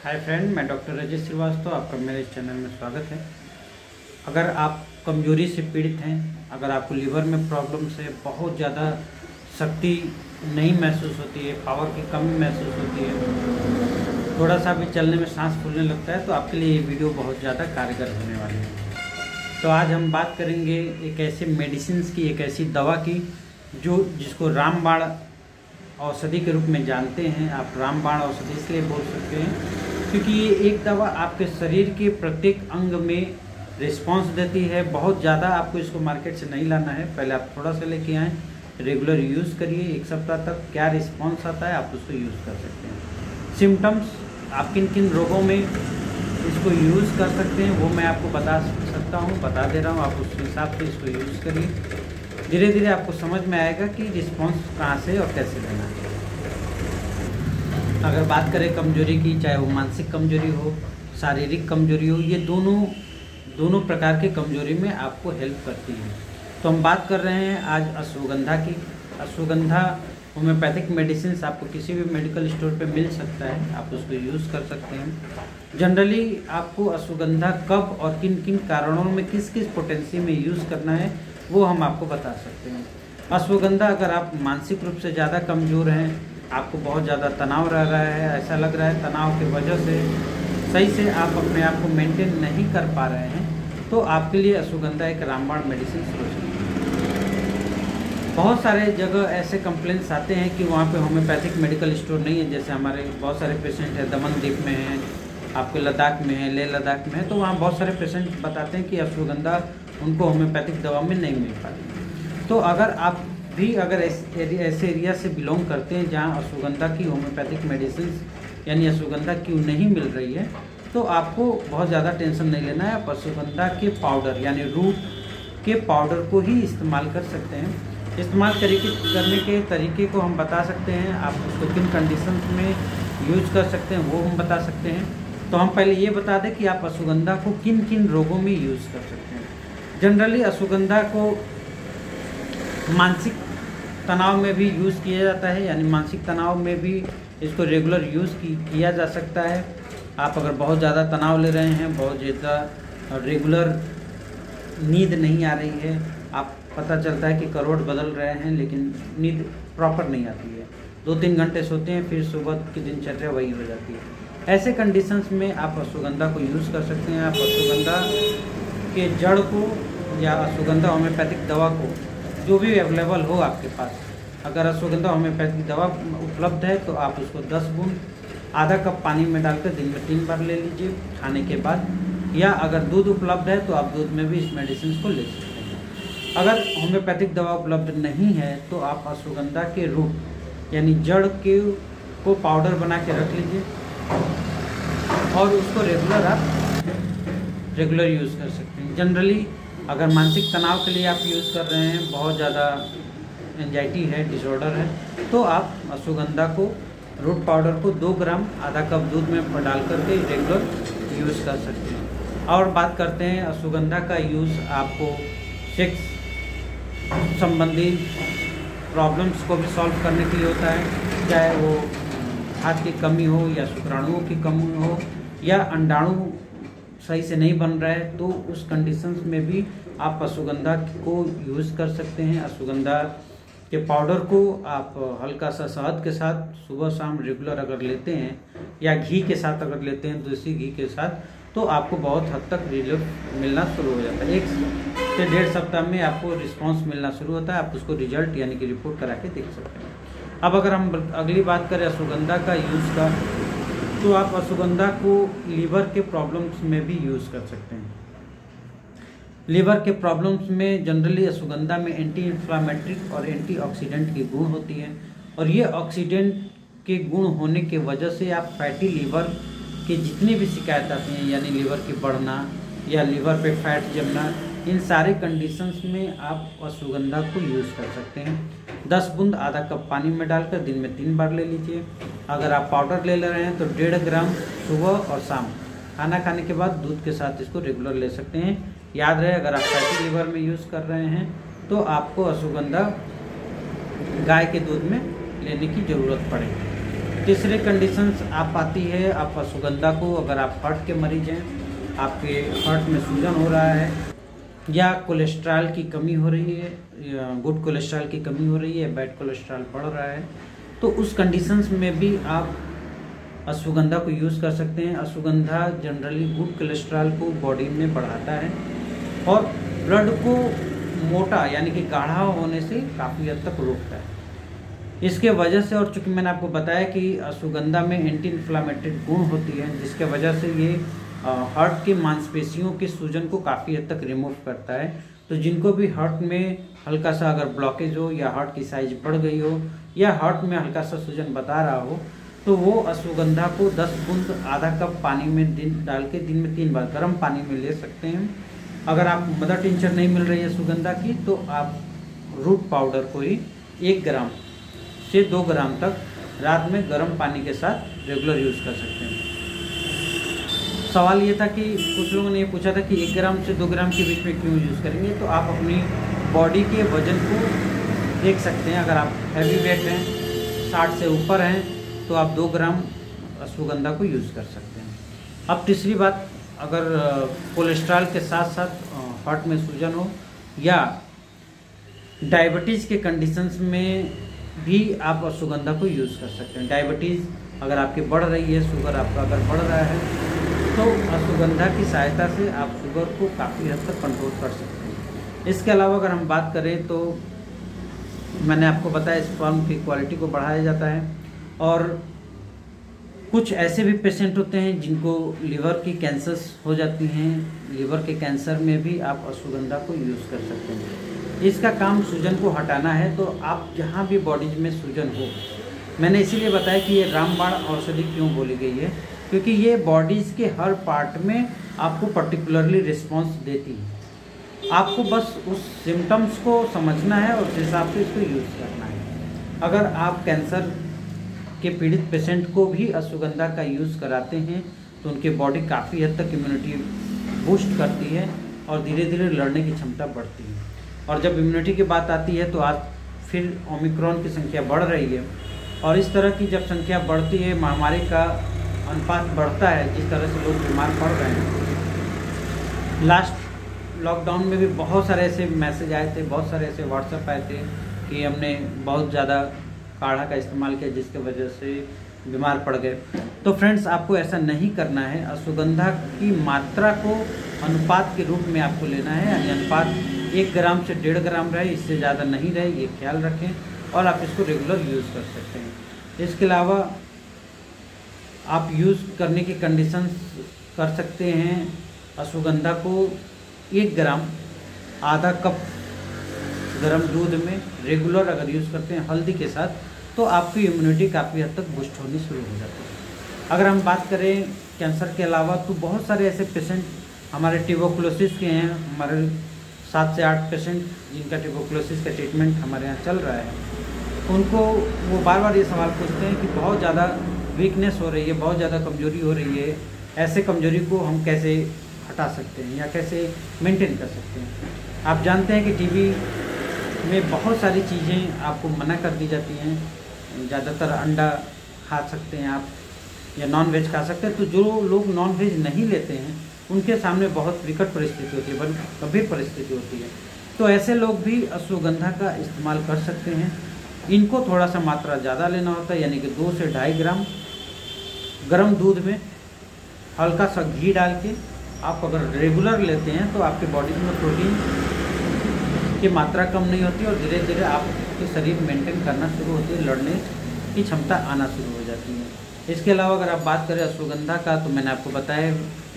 Hi friend, मैं doctor Rajesh Srivastava, आपका मेरे चैनल में स्वागत है। अगर आप कमजोरी से पीड़ित हैं, अगर आपको लीवर में प्रॉब्लम से बहुत ज़्यादा शक्ति नहीं महसूस होती है, पावर की कमी महसूस होती है, थोड़ा सा भी चलने में सांस फूलने लगता है, तो आपके लिए ये वीडियो बहुत ज़्यादा कारगर होने वाली है। तो आज हम बात करेंगे एक ऐसे मेडिसिन की, एक ऐसी दवा की जिसको रामबाण औषधि के रूप में जानते हैं। आप रामबाण औषधि इसलिए बोल सकते हैं क्योंकि ये एक दवा आपके शरीर के प्रत्येक अंग में रिस्पांस देती है। बहुत ज़्यादा आपको इसको मार्केट से नहीं लाना है, पहले आप थोड़ा सा लेके आएँ, रेगुलर यूज़ करिए। एक सप्ताह तक क्या रिस्पांस आता है आप उसको यूज़ कर सकते हैं। सिम्टम्स, आप किन किन रोगों में इसको यूज़ कर सकते हैं वो मैं आपको बता सकता हूँ, बता दे रहा हूँ। आप उस हिसाब से इसको यूज़ करिए। धीरे धीरे आपको समझ में आएगा कि रिस्पांस कहाँ से और कैसे लेना है। अगर बात करें कमजोरी की, चाहे वो मानसिक कमजोरी हो, शारीरिक कमजोरी हो, ये दोनों प्रकार के कमजोरी में आपको हेल्प करती है। तो हम बात कर रहे हैं आज अश्वगंधा की। अश्वगंधा होम्योपैथिक मेडिसिन आपको किसी भी मेडिकल स्टोर पे मिल सकता है, आप उसको यूज़ कर सकते हैं। जनरली आपको अश्वगंधा कब और किन किन कारणों में किस किस पोटेंसी में यूज़ करना है वो हम आपको बता सकते हैं। अश्वगंधा, अगर आप मानसिक रूप से ज़्यादा कमज़ोर हैं, आपको बहुत ज़्यादा तनाव रह रहा है, ऐसा लग रहा है तनाव की वजह से सही से आप अपने आप को मेंटेन नहीं कर पा रहे हैं, तो आपके लिए अश्वगंधा एक रामबाण मेडिसिन हो सकती है। बहुत सारे जगह ऐसे कंप्लेंट्स आते हैं कि वहाँ पे होम्योपैथिक मेडिकल स्टोर नहीं है। जैसे हमारे बहुत सारे पेशेंट हैं दमनदीप में हैं, आपके लद्दाख में है, लेह लद्दाख में है, तो वहाँ बहुत सारे पेशेंट बताते हैं कि अश्वगंधा उनको होम्योपैथिक दवा में नहीं मिल पाती। तो अगर आप भी ऐसे एरिया से बिलोंग करते हैं जहाँ अश्वगंधा की होम्योपैथिक मेडिसिन यानी अश्वगंधा क्यों नहीं मिल रही है, तो आपको बहुत ज़्यादा टेंशन नहीं लेना है। आप अश्वगंधा के पाउडर यानी रूट के पाउडर को ही इस्तेमाल कर सकते हैं। इस्तेमाल करने के तरीके को हम बता सकते हैं, आप उसको किन कंडीशंस में यूज कर सकते हैं वो हम बता सकते हैं। तो हम पहले ये बता दें कि आप अश्वगंधा को किन किन रोगों में यूज़ कर सकते हैं। जनरली अश्वगंधा को मानसिक तनाव में भी यूज़ किया जाता है, यानी मानसिक तनाव में भी इसको रेगुलर यूज़ किया जा सकता है। आप अगर बहुत ज़्यादा तनाव ले रहे हैं, बहुत ज़्यादा रेगुलर नींद नहीं आ रही है, आप पता चलता है कि करवट बदल रहे हैं लेकिन नींद प्रॉपर नहीं आती है, 2-3 घंटे सोते हैं फिर सुबह की दिनचर्या वही हो जाती है, ऐसे कंडीशंस में आप अश्वगंधा को यूज़ कर सकते हैं। आप अश्वगंधा के जड़ को या अश्वगंधा होम्योपैथिक दवा को, जो भी अवेलेबल हो आपके पास, अगर अश्वगंधा होम्योपैथिक दवा उपलब्ध है तो आप उसको 10 बूंद आधा कप पानी में डालकर दिन में 3 बार ले लीजिए खाने के बाद। या अगर दूध उपलब्ध है तो आप दूध में भी इस मेडिसिन को ले सकते हैं। अगर होम्योपैथिक दवा उपलब्ध नहीं है तो आप अश्वगंधा के रूट यानी जड़ को पाउडर बना के रख लीजिए और उसको रेगुलर यूज़ कर सकते हैं। जनरली अगर मानसिक तनाव के लिए आप यूज़ कर रहे हैं, बहुत ज़्यादा एंजाइटी है, डिसऑर्डर है, तो आप अश्वगंधा को रूट पाउडर को 2 ग्राम आधा कप दूध में डाल करके रेगुलर यूज़ कर सकते हैं। और बात करते हैं अश्वगंधा का यूज़ आपको सेक्स संबंधी प्रॉब्लम्स को भी सॉल्व करने के लिए होता है, चाहे वो खाद की कमी हो या शुक्राणुओं की कमी हो या अंडाणु सही से नहीं बन रहा है, तो उस कंडीशंस में भी आप अश्वगंधा को यूज़ कर सकते हैं। अश्वगंधा के पाउडर को आप हल्का सा शहद के साथ सुबह शाम रेगुलर अगर लेते हैं या घी के साथ अगर लेते हैं, देसी घी के साथ, तो आपको बहुत हद तक रिलीफ मिलना शुरू हो जाता है। 1 से 1.5 सप्ताह में आपको रिस्पांस मिलना शुरू होता है। आप उसको रिजल्ट यानी कि रिपोर्ट करा के देख सकते हैं। अब अगर हम अगली बात करें अश्वगंधा का यूज़ का, तो आप अश्वगंधा को लीवर के प्रॉब्लम्स में भी यूज़ कर सकते हैं। लीवर के प्रॉब्लम्स में जनरली अश्वगंधा में एंटी इन्फ्लामेटरी और एंटीऑक्सीडेंट की गुण होती है, और ये ऑक्सीडेंट के गुण होने के वजह से आप फैटी लीवर के जितनी भी शिकायत आती हैं, यानी लीवर की बढ़ना या लीवर पे फैट जमना, इन सारे कंडीशंस में आप अश्वगंधा को यूज़ कर सकते हैं। 10 बूंद आधा कप पानी में डालकर दिन में 3 बार ले लीजिए। अगर आप पाउडर ले रहे हैं तो 1.5 ग्राम सुबह और शाम खाना खाने के बाद दूध के साथ इसको रेगुलर ले सकते हैं। याद रहे, अगर आप फैटी लीवर में यूज़ कर रहे हैं तो आपको अश्वगंधा गाय के दूध में लेने की ज़रूरत पड़ेगी। तीसरे कंडीशंस आप आती है आप अश्वगंधा को, अगर आप हार्ट के मरीज हैं, आपके हार्ट में सूजन हो रहा है या कोलेस्ट्रॉल की कमी हो रही है, या गुड कोलेस्ट्रॉल की कमी हो रही है, बैड कोलेस्ट्रॉल बढ़ रहा है, तो उस कंडीशंस में भी आप अश्वगंधा को यूज़ कर सकते हैं। अश्वगंधा जनरली गुड कोलेस्ट्रॉल को बॉडी में बढ़ाता है और ब्लड को मोटा यानी कि गाढ़ा होने से काफ़ी हद तक रोकता है। इसके वजह से, और चूंकि मैंने आपको बताया कि अश्वगंधा में एंटी इन्फ्लामेटरी गुण होती है, जिसके वजह से ये हार्ट की मांसपेशियों के सूजन को काफ़ी हद तक रिमूव करता है। तो जिनको भी हार्ट में हल्का सा अगर ब्लॉकेज हो या हार्ट की साइज बढ़ गई हो या हार्ट में हल्का सा सूजन बता रहा हो, तो वो अश्वगंधा को 10 बूंद आधा कप पानी में डाल के दिन में 3 बार गर्म पानी में ले सकते हैं। अगर आप मदर टिंचर नहीं मिल रही है अश्वगंधा की, तो आप रूट पाउडर को ही 1 ग्राम से 2 ग्राम तक रात में गर्म पानी के साथ रेगुलर यूज़ कर सकते हैं। सवाल ये था कि कुछ लोगों ने ये पूछा था कि 1 ग्राम से 2 ग्राम के बीच में क्यों यूज़ करेंगे, तो आप अपनी बॉडी के वजन को देख सकते हैं। अगर आप हैवी वेट हैं, 60 से ऊपर हैं, तो आप 2 ग्राम अश्वगंधा को यूज़ कर सकते हैं। अब तीसरी बात, अगर कोलेस्ट्रॉल के साथ साथ हार्ट में सूजन हो या डायबिटीज़ के कंडीशंस में भी आप अश्वगंधा को यूज़ कर सकते हैं। डायबिटीज़ अगर आपकी बढ़ रही है, शुगर आपका अगर बढ़ रहा है, तो अश्वगंधा की सहायता से आप शुगर को काफ़ी हद तक कंट्रोल कर सकते हैं। इसके अलावा अगर हम बात करें तो मैंने आपको बताया स्पर्म की क्वालिटी को बढ़ाया जाता है। और कुछ ऐसे भी पेशेंट होते हैं जिनको लीवर की कैंसर्स हो जाती हैं, लीवर के कैंसर में भी आप अश्वगंधा को यूज़ कर सकते हैं। इसका काम सूजन को हटाना है, तो आप जहाँ भी बॉडीज में सूजन हो, मैंने इसीलिए बताया कि ये रामबाण औषधि क्यों बोली गई है, क्योंकि ये बॉडीज़ के हर पार्ट में आपको पर्टिकुलरली रिस्पॉन्स देती है। आपको बस उस सिम्टम्स को समझना है और उस हिसाब से इसको यूज़ करना है। अगर आप कैंसर के पीड़ित पेशेंट को भी अश्वगंधा का यूज़ कराते हैं, तो उनकी बॉडी काफ़ी हद तक इम्यूनिटी बूस्ट करती है और धीरे धीरे लड़ने की क्षमता बढ़ती है। और जब इम्यूनिटी की बात आती है, तो आज फिर ओमिक्रॉन की संख्या बढ़ रही है, और इस तरह की जब संख्या बढ़ती है, महामारी का अनुपात बढ़ता है, जिस तरह से लोग बीमार पड़ रहे हैं। लास्ट लॉकडाउन में भी बहुत सारे ऐसे मैसेज आए थे, बहुत सारे ऐसे व्हाट्सएप आए थे कि हमने बहुत ज़्यादा काढ़ा का इस्तेमाल किया जिसके वजह से बीमार पड़ गए। तो फ्रेंड्स, आपको ऐसा नहीं करना है। अश्वगंधा की मात्रा को अनुपात के रूप में आपको लेना है, यानी अनुपात 1 ग्राम से 1.5 ग्राम रहे, इससे ज़्यादा नहीं रहे, ये ख्याल रखें। और आप इसको रेगुलर यूज़ कर सकते हैं। इसके अलावा आप यूज़ करने की कंडीशंस कर सकते हैं अश्वगंधा को 1 ग्राम आधा कप गर्म दूध में रेगुलर अगर यूज़ करते हैं हल्दी के साथ, तो आपकी इम्यूनिटी काफ़ी हद तक बूस्ट होनी शुरू हो जाती है। अगर हम बात करें कैंसर के अलावा, तो बहुत सारे ऐसे पेशेंट हमारे ट्यूबरकुलोसिस के हैं। हमारे 7 से 8 पेशेंट जिनका ट्यूबरकुलोसिस का ट्रीटमेंट हमारे यहाँ चल रहा है, उनको वो बार बार ये सवाल पूछते हैं कि बहुत ज़्यादा वीकनेस हो रही है, बहुत ज़्यादा कमज़ोरी हो रही है, ऐसे कमज़ोरी को हम कैसे हटा सकते हैं या कैसे मेंटेन कर सकते हैं। आप जानते हैं कि टीबी में बहुत सारी चीज़ें आपको मना कर दी जाती हैं। ज़्यादातर अंडा खा सकते हैं आप या नॉन वेज खा सकते हैं। तो जो लोग नॉन वेज नहीं लेते हैं, उनके सामने बहुत विकट परिस्थिति होती है, बल्कि गंभीर परिस्थिति होती है। तो ऐसे लोग भी अश्वगंधा का इस्तेमाल कर सकते हैं। इनको थोड़ा सा मात्रा ज़्यादा लेना होता है, यानी कि 2 से 2.5 ग्राम गर्म दूध में हल्का सा घी डाल के आप अगर रेगुलर लेते हैं, तो आपके बॉडी में प्रोटीन की मात्रा कम नहीं होती और धीरे धीरे आपके शरीर मेंटेन करना शुरू होती है, लड़ने की क्षमता आना शुरू हो जाती है। इसके अलावा अगर आप बात करें अश्वगंधा का, तो मैंने आपको बताया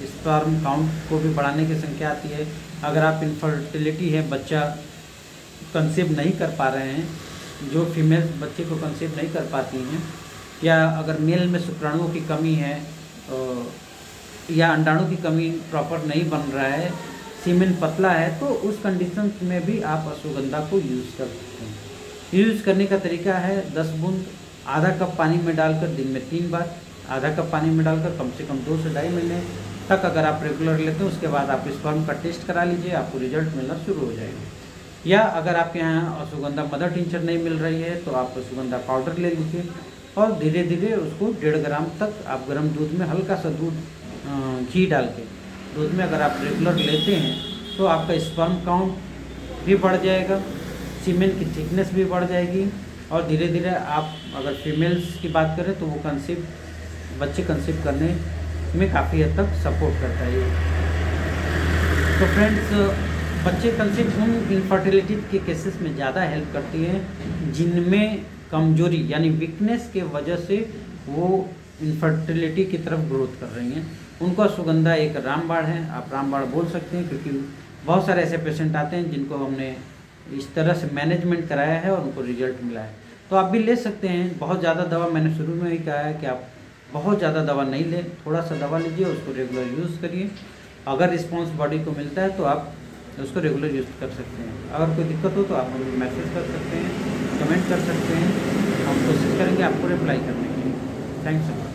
स्पर्म काउंट को भी बढ़ाने की संख्या आती है। अगर आप इनफर्टिलिटी है, बच्चा कंसीव नहीं कर पा रहे हैं, जो फीमेल बच्चे को कंसीव नहीं कर पाती हैं, या अगर मेल में शुक्राणुओं की कमी है या अंडाणु की कमी प्रॉपर नहीं बन रहा है, सीमेन पतला है, तो उस कंडीशन में भी आप अश्वगंधा को यूज़ कर सकते हैं। यूज़ करने का तरीका है 10 बूंद आधा कप पानी में डालकर दिन में 3 बार, आधा कप पानी में डालकर कम से कम 2 से 2.5 महीने तक अगर आप रेगुलर लेते हैं, उसके बाद आप स्पर्म का टेस्ट करा लीजिए, आपको रिजल्ट मिलना शुरू हो जाएगा। या अगर आपके यहाँ अश्वगंधा मदर टिंचर नहीं मिल रही है, तो आप अश्वगंधा पाउडर ले लीजिए। और धीरे धीरे उसको 1.5 ग्राम तक आप गर्म दूध में हल्का सा घी डाल के दूध में अगर आप रेगुलर लेते हैं तो आपका स्पर्म काउंट भी बढ़ जाएगा, सीमेन की थिकनेस भी बढ़ जाएगी और धीरे धीरे आप अगर फीमेल्स की बात करें तो वो बच्चे कंसीव करने में काफ़ी हद तक सपोर्ट करता है। तो फ्रेंड्स, बच्चे कंसीव उन इनफर्टिलिटी के केसेस में ज़्यादा हेल्प करती हैं जिनमें कमजोरी यानी वीकनेस के वजह से वो इनफर्टिलिटी की तरफ ग्रोथ कर रही हैं। उनको अश्वगंधा एक रामबाण है, आप रामबाण बोल सकते हैं, क्योंकि बहुत सारे ऐसे पेशेंट आते हैं जिनको हमने इस तरह से मैनेजमेंट कराया है और उनको रिजल्ट मिला है। तो आप भी ले सकते हैं। बहुत ज़्यादा दवा, मैंने शुरू में ही कहा है कि आप बहुत ज़्यादा दवा नहीं लें, थोड़ा सा दवा लीजिए, उसको रेगुलर यूज़ करिए। अगर रिस्पॉन्स बॉडी को मिलता है तो आप उसको रेगुलर यूज़ कर सकते हैं। अगर कोई दिक्कत हो तो आप हमें मैसेज कर सकते हैं, कमेंट कर सकते हैं, हम कोशिश करेंगे आपको रिप्लाई करने के लिए। थैंक्स।